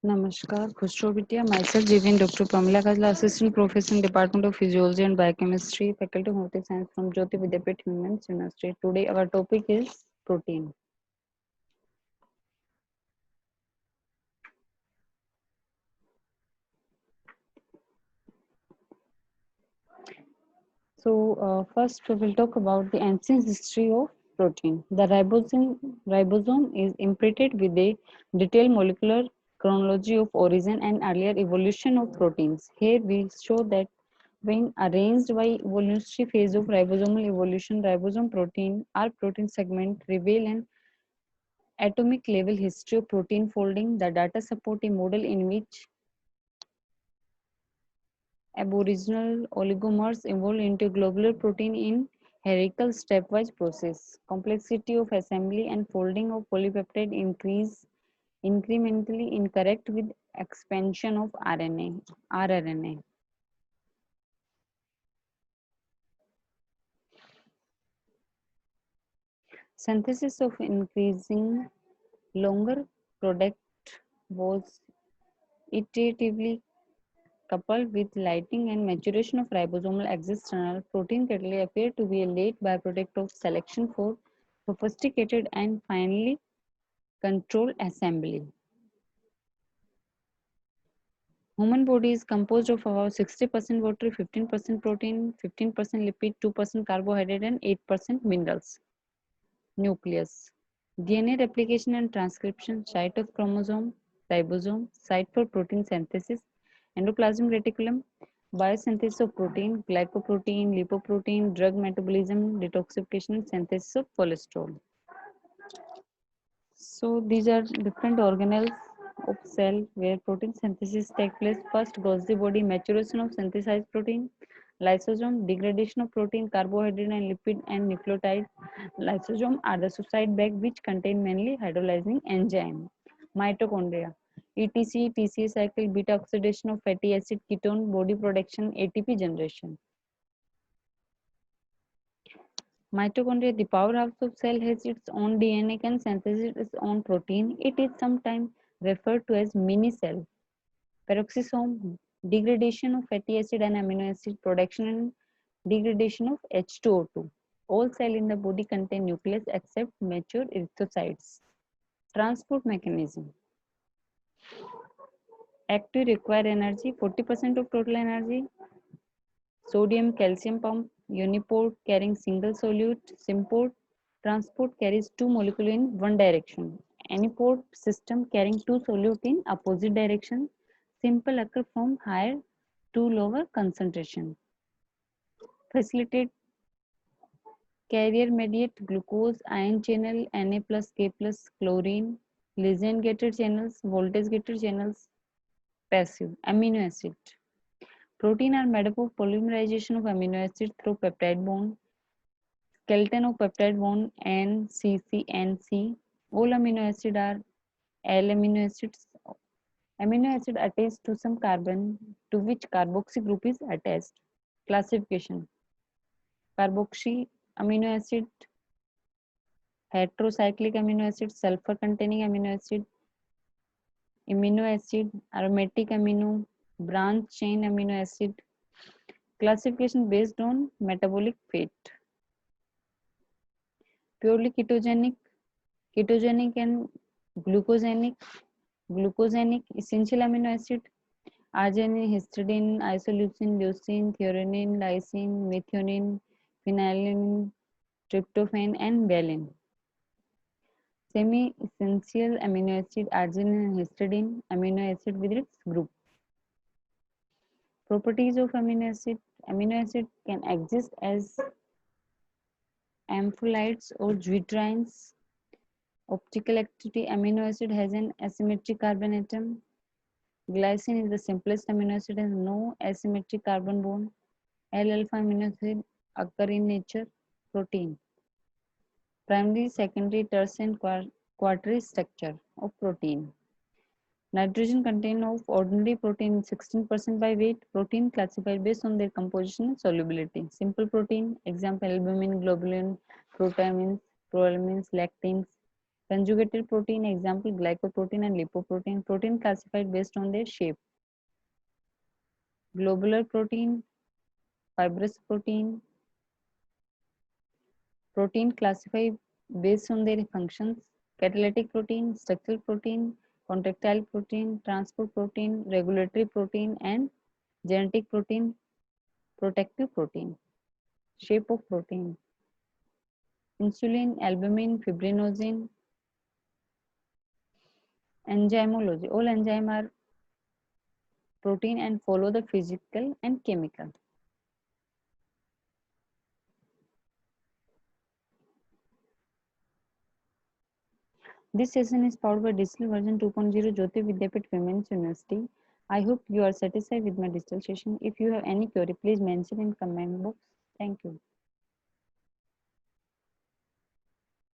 Namaskar, Khusro myself Jivin Dr. Pamela Kajla, Assistant Professor in Department of Physiology and Biochemistry, Faculty of Homeopathic Science from Jyoti Vidyapeeth Women's University. Today our topic is protein. First we will talk about the ancient history of protein. The ribosome is imprinted with a detailed molecular chronology of origin and earlier evolution of proteins. Here we show that when arranged by evolutionary phase of ribosomal evolution, ribosome protein or protein segment reveal an atomic level history of protein folding. The data support a model in which aboriginal oligomers evolved into globular protein in hierarchical stepwise process. Complexity of assembly and folding of polypeptide increase incrementally incorrect with expansion of rRNA. Synthesis of increasing longer product was iteratively coupled with lighting and maturation of ribosomal external protein catalyst appear to be a late byproduct of selection for sophisticated and finely controlled assembly. Human body is composed of about 60% water, 15% protein, 15% lipid, 2% carbohydrate and 8% minerals. Nucleus. DNA replication and transcription, site of chromosome, ribosome, site for protein synthesis, endoplasmic reticulum, biosynthesis of protein, glycoprotein, lipoprotein, drug metabolism, detoxification, and synthesis of cholesterol. So these are different organelles of cell where protein synthesis takes place. First, Golgi body, maturation of synthesized protein, lysosome, degradation of protein, carbohydrate and lipid and nucleotide. Lysosome are the suicide bag which contain mainly hydrolyzing enzyme. Mitochondria, ETC, TCA cycle, beta oxidation of fatty acid, ketone, body production, ATP generation. Mitochondria, the powerhouse of cell, has its own DNA, can synthesize its own protein. It is sometimes referred to as mini cell. Peroxisome, degradation of fatty acid and amino acid, production and degradation of H2O2. All cells in the body contain nucleus except mature erythrocytes. Transport mechanism. Active require energy, 40% of total energy. Sodium calcium pump, uniport carrying single solute, symport transport carries two molecules in one direction. Aniport system carrying two solute in opposite direction. Simple occur from higher to lower concentration. Facilitate carrier mediate glucose ion channel Na plus K plus chlorine, ligand gated channels, voltage gated channels, passive amino acid. Protein are made up of polymerization of amino acid through peptide bond. Skeleton of peptide bond N-C-C-N-C. All amino acids are L amino acids. Amino acid attached to some carbon to which carboxy group is attached. Classification. Carboxy amino acid, heterocyclic amino acid, sulfur containing amino acid, aromatic amino, branch chain amino acid. Classification based on metabolic fate. Purely ketogenic and glucosenic. Glucosenic essential amino acid, arginine, histidine, isoleucine, leucine, threonine, lysine, methionine, phenylalanine, tryptophan, and valine. Semi-essential amino acid, arginine and histidine, amino acid with its group. Properties of amino acid. Amino acid can exist as ampholytes or deuterines. Optical activity, amino acid has an asymmetric carbon atom. Glycine is the simplest amino acid, has no asymmetric carbon bond. L-alpha amino acid occur in nature. Protein. Primary, secondary, tertiary, and quaternary structure of protein. Nitrogen content of ordinary protein 16% by weight. Protein classified based on their composition and solubility. Simple protein, example albumin, globulin, proteins, prolamins, lactins. Conjugated protein, example glycoprotein and lipoprotein. Protein classified based on their shape. Globular protein, fibrous protein. Protein classified based on their functions. Catalytic protein, structural protein, contractile protein, transport protein, regulatory protein, and genetic protein, protective protein. Shape of protein. Insulin, albumin, fibrinogen. Enzymology. All enzymes are protein and follow the physical and chemical. This session is powered by Digital Version 2.0 Jyoti Vidyapeeth Women's University. I hope you are satisfied with my digital session. If you have any query, please mention in comment box. Thank you.